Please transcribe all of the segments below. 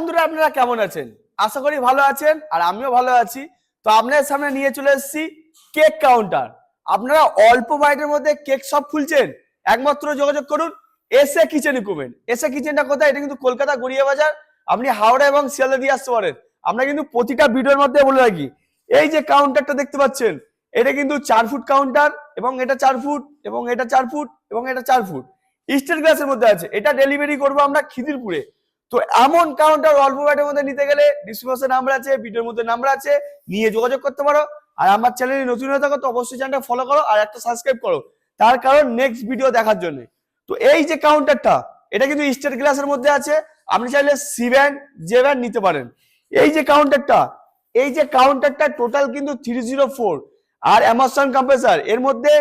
বন্ধুরা, আপনারা কেমন আছেন? আশা করি ভালো আছেন আর আমিও ভালো আছি। তো আপনাদের সামনে নিয়ে চলে এসেছি কেক কাউন্টার। আপনারা অল্প বাজেটের মধ্যে কেক শপ খুলছেন, একমাত্র যোগাযোগ করুন এসএ কিচেন ইকুইপমেন্ট। এসএ কিচেনটা কোথায়? এটা কিন্তু কলকাতা গড়িয়া বাজার। আপনি হাওড়া এবং শিয়ালদা দিয়ে আসতে পারেন। আমরা কিন্তু প্রতিটা ভিডিওর মধ্যে বলে রাখি, এই যে কাউন্টারটা দেখতে পাচ্ছেন, এটা কিন্তু 4 ফুট কাউন্টার, এবং এটা 4 ফুট, এবং এটা 4 ফুট, এবং এটা 4 ফুট স্টিল গ্লাসের মধ্যে আছে। এটা ডেলিভারি করবো আমরা খিদিরপুরে। তো এমন কাউন্টার অল্প বাজেটের মধ্যে নিতে গেলে ডিসক্রিপশনে নাম্বার আছে, ভিডিওর মধ্যে নাম্বার আছে, নিয়ে যোগাযোগ করতে পারো। আর আমার চ্যানেলে নতুন হয়ে থাকো তো অবশ্যই চ্যানেলটা ফলো করো আর একটা সাবস্ক্রাইব করো, তার কারণ নেক্সট ভিডিও দেখার জন্য। তো এই যে কাউন্টারটা, এটা কিন্তু স্টিল গ্লাসের মধ্যে আছে। আপনি চাইলে সি ব্যান্ড, জে ব্যান্ড নিতে পারেন। এই যে কাউন্টারটা টোটাল কিন্তু 304 আর অ্যামাজন কম্প্রেসার। এর মধ্যে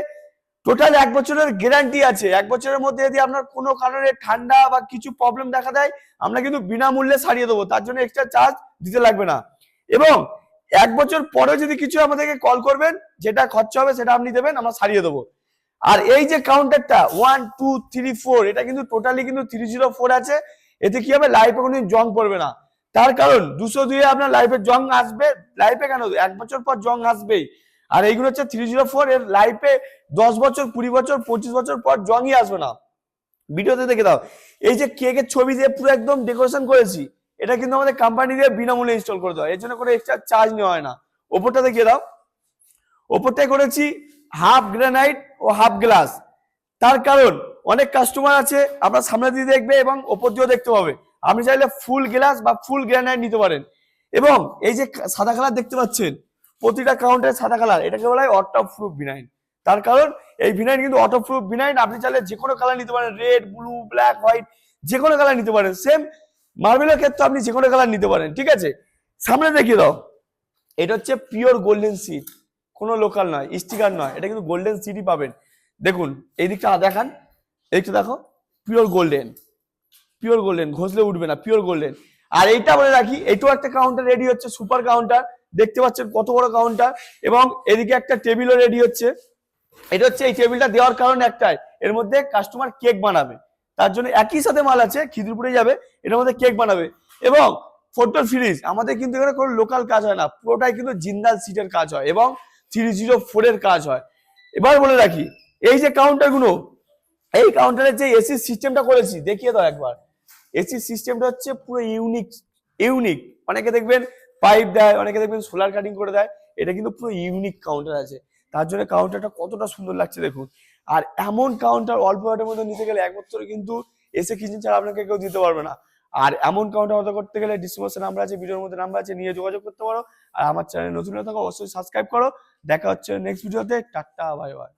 টোটাল 1 বছরের গ্যারান্টি আছে। 1 বছরের মধ্যে যদি আপনার কোনো কারণে ঠান্ডা বা কিছু প্রবলেম দেখা দেয়, আমরা কিন্তু বিনামূল্যে সারিয়ে দেবো, তার জন্য এক্সট্রা চার্জ দিতে লাগবে না। এবং 1 বছর পরে যদি কিছু আমাদেরকে কল করবেন, যেটা খরচা হবে সেটা আপনি দেবেন, আমরা সারিয়ে দেবো। আর এই যে কাউন্টারটা 1 2 3 4, এটা কিন্তু টোটালি কিন্তু 304 আছে। এতে কি হবে, লাইফে কোনো জং পড়বে না। তার কারণ 202 এ আপনার লাইফে জং আসবে, লাইফে কেন 1 বছর পর জং আসবেই। আর এইগুলো হচ্ছে 304, এর লাইফে 10 বছর, 20 বছর, 25 বছর পর জংই আসবে না। ভিডিওতে দেখে দাও, এই যে কেকের ছবি দিয়ে পুরো একদম ডেকোরেশন করেছি, এটা কিন্তু আমাদের কোম্পানি দিয়ে বিনামূল্যে ইনস্টল করে দেওয়া, এর জন্য কোনো এক্সট্রা চার্জ নেওয়া হয় না। ওপরটা দেখিয়ে দাও, ওপরটাই করেছি হাফ গ্রানাইট ও হাফ গ্লাস। তার কারণ অনেক কাস্টমার আছে আপনার সামনে দিয়ে দেখবে এবং ওপর দিয়েও দেখতে পাবে। আপনি চাইলে ফুল গ্লাস বা ফুল গ্রানাইট নিতে পারেন। এবং এই যে সাদা কালার দেখতে পাচ্ছেন, প্রতিটা কাউন্টারে সাদা কালার, এটাকে বলা হয় অটো প্রুফ ভিনাইল। তার কারণ এই ভিনাইল কিন্তু অটো প্রুফ ভিনাইল। আপনি চাইলে যে কোনো কালার নিতে পারেন, রেড, ব্লু, ব্ল্যাক, হোয়াইট, যে কোনো কালার নিতে পারেন। সেম মার্বেলের ক্ষেত্রে আপনি যে কোনো কালার নিতে পারেন, ঠিক আছে। সামনে দেখিয়ে দাও, এটা হচ্ছে পিওর গোল্ডেন সিড, কোনো লোকাল নয়, স্টিকার নয়, এটা কিন্তু গোল্ডেন সিডই পাবেন। দেখুন এই দিকটা দেখান, এইটা দেখো, পিওর গোল্ডেন, পিওর গোল্ডেন, ঘষলে উঠবে না, পিওর গোল্ডেন। আর এইটা বলে রাখি, এটাও একটা কাউন্টার রেডি হচ্ছে, সুপার কাউন্টার। দেখতে পাচ্ছেন কত বড় কাউন্টার। এবং এদিকে একটা টেবিলও রেডি হচ্ছে। এটা হচ্ছে, এই টেবিলটা দেওয়ার কারণ একটাই, এর মধ্যে কাস্টমার কেক বানাবে, তার জন্য একই সাথে মাল আছে, খিদিরপুরে যাবে, এটার মধ্যে কেক বানাবে। এবং ফটো ফ্রিজ, আমাদের কিন্তু এখানে কোনো লোকাল কাজ হয় না, পুরোটাই কিন্তু জিন্দাল সিটের কাজ হয় এবং 304 এর কাজ হয়। এবার বলে রাখি, এই যে কাউন্টারগুলো, এই কাউন্টারের যে এসি সিস্টেমটা করেছি, দেখিয়ে দাও একবার। এসি সিস্টেমটা হচ্ছে পুরো ইউনিক ইউনিক। অনেকে দেখবেন পাইপ দেয়, অনেকে দেখবেন সোলার কাটিং করে দেয়, এটা কিন্তু পুরো ইউনিক কাউন্টার আছে। তার জন্য কাউন্টারটা কতটা সুন্দর লাগছে দেখুন। আর এমন কাউন্টার অল্প বাজেটের মধ্যে নিতে গেলে একমাত্র কিন্তু এসে কিচেন ছাড়া আপনাকে কেউ দিতে পারবে না। আর এমন কাউন্টার অর্ডার করতে গেলে ডিসক্রিপশনে নাম্বার আছে, ভিডিওর মধ্যে নাম্বার আছে, নিয়ে যোগাযোগ করতে পারো। আর আমার চ্যানেল নতুন হয়ে থাকো অবশ্যই সাবস্ক্রাইব করো। দেখা হচ্ছে নেক্সট ভিডিওতে। Tata, bye bye.